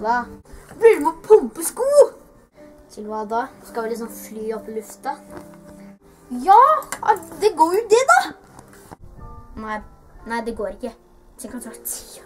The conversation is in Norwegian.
Hva? Blir du med pumpesko? Til hva da? Skal vi liksom fly opp i lufta? Ja, det går jo det da. Nei, det går ikke. Tenk at du har 10.